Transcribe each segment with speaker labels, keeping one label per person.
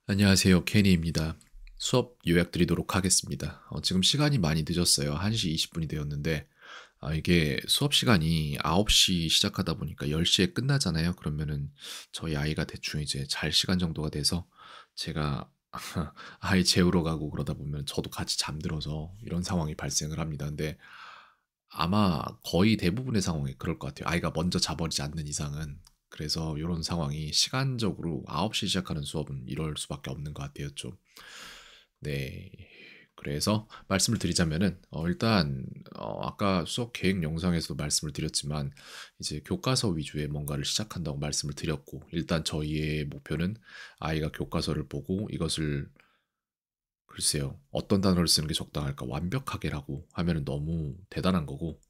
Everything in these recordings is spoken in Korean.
Speaker 1: 안녕하세요. 케니입니다. 수업 요약 드리도록 하겠습니다. 지금 시간이 많이 늦었어요. 1시 20분이 되었는데, 이게 수업 시간이 9시 시작하다 보니까 10시에 끝나잖아요. 그러면은 저희 아이가 대충 이제 잘 시간 정도가 돼서 제가 아이 재우러 가고 그러다 보면 저도 같이 잠들어서 이런 상황이 발생을 합니다. 근데 아마 거의 대부분의 상황이 그럴 것 같아요. 아이가 먼저 자버리지 않는 이상은. 그래서 요런 상황이 시간적으로 9시 시작하는 수업은 이럴 수밖에 없는 것 같아요 좀. 네. 그래서 말씀을 드리자면은 일단 아까 수업 계획 영상에서도 말씀을 드렸지만 이제 교과서 위주의 뭔가를 시작한다고 말씀을 드렸고, 일단 저희의 목표는 아이가 교과서를 보고 이것을, 글쎄요, 어떤 단어를 쓰는 게 적당할까? 완벽하게라고 하면은 너무 대단한 거고,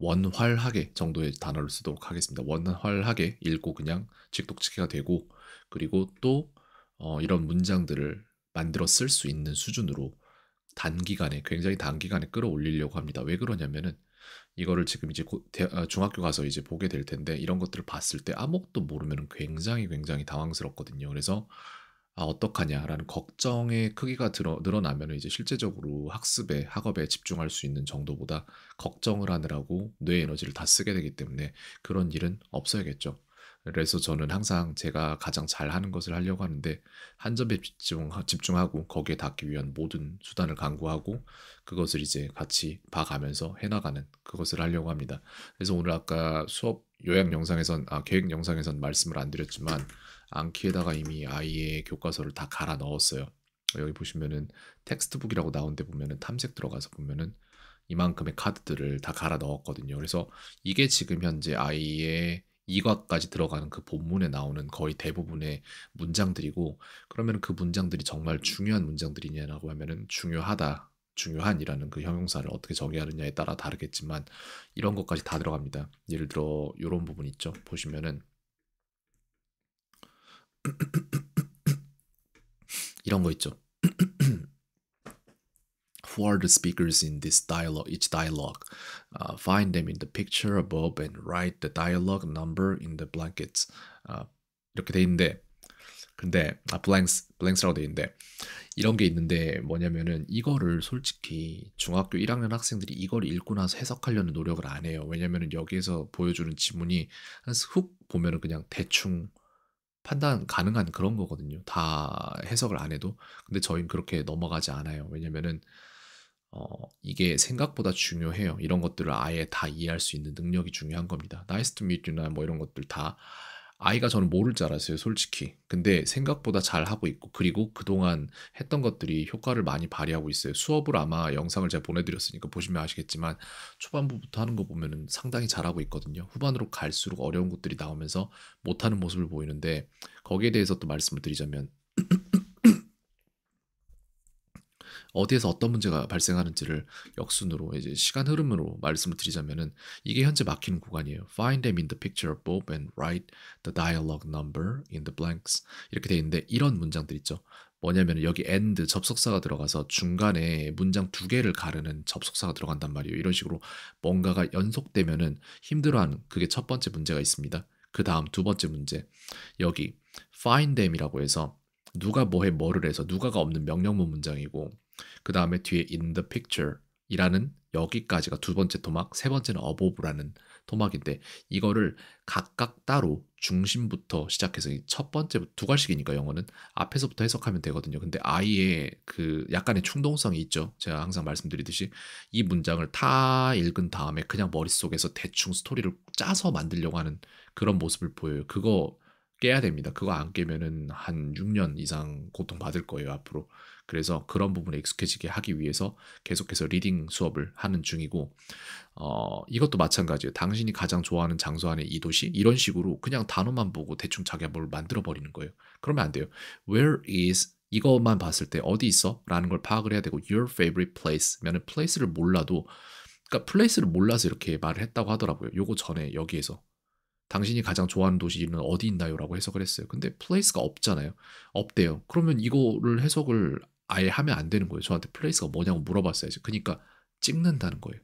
Speaker 1: 원활하게 정도의 단어를 쓰도록 하겠습니다. 원활하게 읽고 그냥 직독치기가 되고, 그리고 또 이런 문장들을 만들어 쓸 수 있는 수준으로 단기간에, 굉장히 단기간에 끌어올리려고 합니다. 왜 그러냐면은 이거를 지금 이제 중학교 가서 이제 보게 될 텐데, 이런 것들을 봤을 때 아무것도 모르면 굉장히 굉장히 당황스럽거든요. 그래서 어떡하냐라는 걱정의 크기가 늘어나면 이제 실제적으로 학습에, 학업에 집중할 수 있는 정도보다 걱정을 하느라고 뇌 에너지를 다 쓰게 되기 때문에 그런 일은 없어야겠죠. 그래서 저는 항상 제가 가장 잘하는 것을 하려고 하는데, 한 점에 집중하고 거기에 닿기 위한 모든 수단을 강구하고 그것을 이제 같이 봐가면서 해나가는 그것을 하려고 합니다. 그래서 오늘 아까 수업 요약 영상에선, 계획 영상에선 말씀을 안 드렸지만 안키에다가 이미 아이의 교과서를 다 갈아 넣었어요. 여기 보시면은 텍스트북이라고 나온 데 보면은 탐색 들어가서 보면은 이만큼의 카드들을 다 갈아 넣었거든요. 그래서 이게 지금 현재 아이의 이과까지 들어가는 그 본문에 나오는 거의 대부분의 문장들이고, 그러면 그 문장들이 정말 중요한 문장들이냐라고 하면은 중요하다, 중요한이라는 그 형용사를 어떻게 정의하느냐에 따라 다르겠지만 이런 것까지 다 들어갑니다. 예를 들어 이런 부분 있죠. 보시면은 이런 거 있죠. Who are the speakers in this dialogue? Each dialogue. Find them in the picture above and write the dialogue number in the blankets. 아, 이렇게 돼 있는데, 근데 blanks라고 돼 있는데 이런 게 있는데 뭐냐면은 이거를 솔직히 중학교 1학년 학생들이 이걸 읽고 나서 해석하려는 노력을 안 해요. 왜냐면은 여기에서 보여주는 지문이 훅 보면은 그냥 대충 판단 가능한 그런 거거든요. 다 해석을 안 해도. 근데 저희는 그렇게 넘어가지 않아요. 왜냐면은 이게 생각보다 중요해요. 이런 것들을 아예 다 이해할 수 있는 능력이 중요한 겁니다. Nice to meet you나 뭐 이런 것들 다 아이가 저는 모를 줄 알았어요, 솔직히. 근데 생각보다 잘하고 있고, 그리고 그동안 했던 것들이 효과를 많이 발휘하고 있어요. 수업을 아마 영상을 제가 보내드렸으니까 보시면 아시겠지만 초반부부터 하는 거 보면은 상당히 잘하고 있거든요. 후반으로 갈수록 어려운 것들이 나오면서 못하는 모습을 보이는데, 거기에 대해서 또 말씀을 드리자면 어디에서 어떤 문제가 발생하는지를 역순으로 이제 시간 흐름으로 말씀을 드리자면은 이게 현재 막히는 구간이에요. Find them in the picture above and write the dialogue number in the blanks. 이렇게 돼 있는데 이런 문장들 있죠. 뭐냐면 여기 and 접속사가 들어가서 중간에 문장 두 개를 가르는 접속사가 들어간단 말이에요. 이런 식으로 뭔가가 연속되면은 힘들어하는, 그게 첫 번째 문제가 있습니다. 그 다음 두 번째 문제, 여기 find them이라고 해서 누가 뭐해 뭐를 해서 누가가 없는 명령문 문장이고, 그 다음에 뒤에 in the picture 이라는 여기까지가 두 번째 토막, 세 번째는 above라는 토막인데 이거를 각각 따로 중심부터 시작해서 첫 번째 두 갈씩이니까 영어는 앞에서부터 해석하면 되거든요. 근데 아이의 그 약간의 충동성이 있죠. 제가 항상 말씀드리듯이 이 문장을 다 읽은 다음에 그냥 머릿속에서 대충 스토리를 짜서 만들려고 하는 그런 모습을 보여요. 그거 깨야 됩니다. 그거 안 깨면은 한 6년 이상 고통받을 거예요, 앞으로. 그래서 그런 부분에 익숙해지게 하기 위해서 계속해서 리딩 수업을 하는 중이고, 이것도 마찬가지예요. 당신이 가장 좋아하는 장소 안에 이 도시? 이런 식으로 그냥 단어만 보고 대충 자기가 뭘 만들어 버리는 거예요. 그러면 안 돼요. Where is 이것만 봤을 때 어디 있어? 라는 걸 파악을 해야 되고, your favorite place면은 place를 몰라도, 그러니까 place를 몰라서 이렇게 말을 했다고 하더라고요. 요거 전에 여기에서 당신이 가장 좋아하는 도시는 어디 있나요?라고 해석을 했어요. 근데 place가 없잖아요. 없대요. 그러면 이거를 해석을 아예 하면 안 되는 거예요. 저한테 place가 뭐냐고 물어봤어야지. 그러니까 찍는다는 거예요.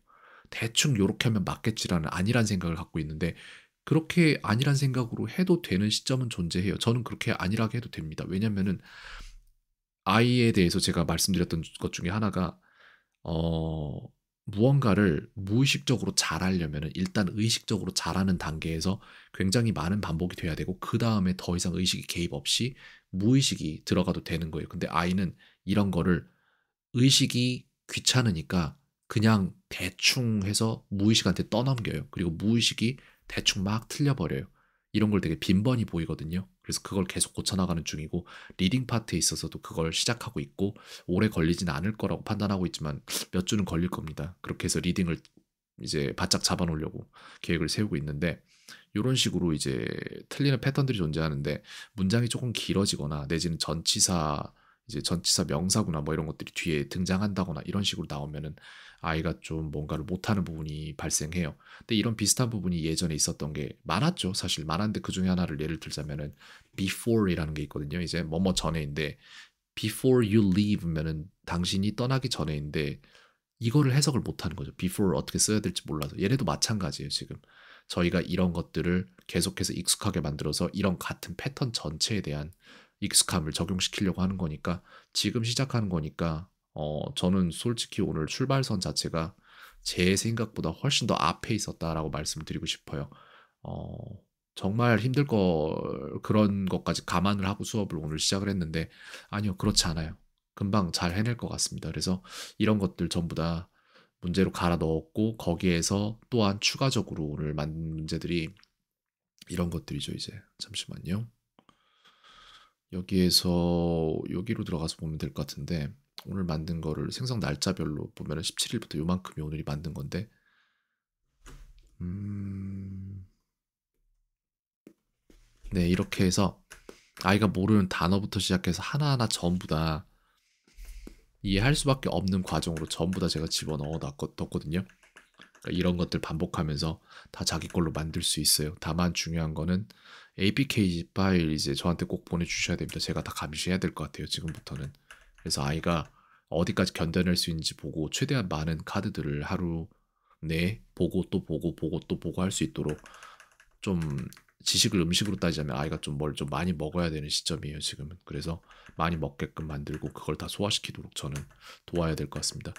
Speaker 1: 대충 요렇게 하면 맞겠지라는 아니란 생각을 갖고 있는데 그렇게 아니란 생각으로 해도 되는 시점은 존재해요. 저는 그렇게 아니라고 해도 됩니다. 왜냐면은 아이에 대해서 제가 말씀드렸던 것 중에 하나가 어 무언가를 무의식적으로 잘하려면은 일단 의식적으로 잘하는 단계에서 굉장히 많은 반복이 돼야 되고 그다음에 더 이상 의식이 개입 없이 무의식이 들어가도 되는 거예요. 근데 아이는 이런 거를 의식이 귀찮으니까 그냥 대충 해서 무의식한테 떠넘겨요. 그리고 무의식이 대충 막 틀려 버려요. 이런 걸 되게 빈번히 보이거든요. 그래서 그걸 계속 고쳐 나가는 중이고 리딩 파트에 있어서도 그걸 시작하고 있고 오래 걸리진 않을 거라고 판단하고 있지만 몇 주는 걸릴 겁니다. 그렇게 해서 리딩을 이제 바짝 잡아 놓으려고 계획을 세우고 있는데 요런 식으로 이제 틀리는 패턴들이 존재하는데 문장이 조금 길어지거나 내지는 전치사 이제 전치사 명사구나 뭐 이런 것들이 뒤에 등장한다거나 이런 식으로 나오면은 아이가 좀 뭔가를 못하는 부분이 발생해요. 근데 이런 비슷한 부분이 예전에 있었던 게 많았죠. 사실 많았는데 그 중에 하나를 예를 들자면은 before이라는 게 있거든요. 이제 뭐뭐 전에인데 before you leave면은 당신이 떠나기 전에인데 이거를 해석을 못하는 거죠. before 어떻게 써야 될지 몰라서. 얘네도 마찬가지예요, 지금. 저희가 이런 것들을 계속해서 익숙하게 만들어서 이런 같은 패턴 전체에 대한 익숙함을 적용시키려고 하는 거니까 지금 시작하는 거니까 저는 솔직히 오늘 출발선 자체가 제 생각보다 훨씬 더 앞에 있었다라고 말씀을 드리고 싶어요. 어, 정말 힘들 그런 것까지 감안을 하고 수업을 오늘 시작을 했는데 아니요, 그렇지 않아요. 금방 잘 해낼 것 같습니다. 그래서 이런 것들 전부 다 문제로 갈아 넣었고 거기에서 또한 추가적으로 오늘 만든 문제들이 이런 것들이죠, 이제. 잠시만요. 여기에서 여기로 들어가서 보면 될 것 같은데 오늘 만든 거를 생성 날짜별로 보면은 17일부터 요만큼이 오늘이 만든 건데 음, 네, 이렇게 해서 아이가 모르는 단어부터 시작해서 하나하나 전부 다 이해할 수밖에 없는 과정으로 전부 다 제가 집어넣어 놨거든요. 그러니까 이런 것들 반복하면서 다 자기 걸로 만들 수 있어요. 다만 중요한 거는 APK 파일 이제 저한테 꼭 보내주셔야 됩니다. 제가 다 감시해야 될 것 같아요. 지금부터는. 그래서 아이가 어디까지 견뎌낼 수 있는지 보고 최대한 많은 카드들을 하루 내 보고 또 보고 보고 또 보고 할 수 있도록 좀 지식을 음식으로 따지자면 아이가 좀 뭘 좀 많이 먹어야 되는 시점이에요, 지금은. 그래서 많이 먹게끔 만들고 그걸 다 소화시키도록 저는 도와야 될 것 같습니다.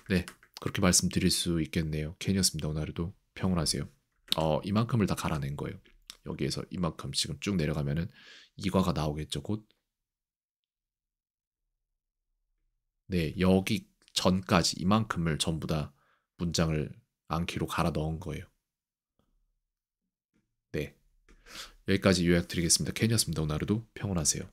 Speaker 1: 네, 그렇게 말씀드릴 수 있겠네요. 캔이었습니다. 오늘 하루도 평온하세요. 이만큼을 다 갈아낸 거예요. 여기에서 이만큼 지금 쭉 내려가면은 이과가 나오겠죠, 곧. 네, 여기 전까지 이만큼을 전부 다 문장을 안키로 갈아 넣은 거예요. 네, 여기까지 요약 드리겠습니다. 캔이었습니다. 오늘 하루도 평온하세요.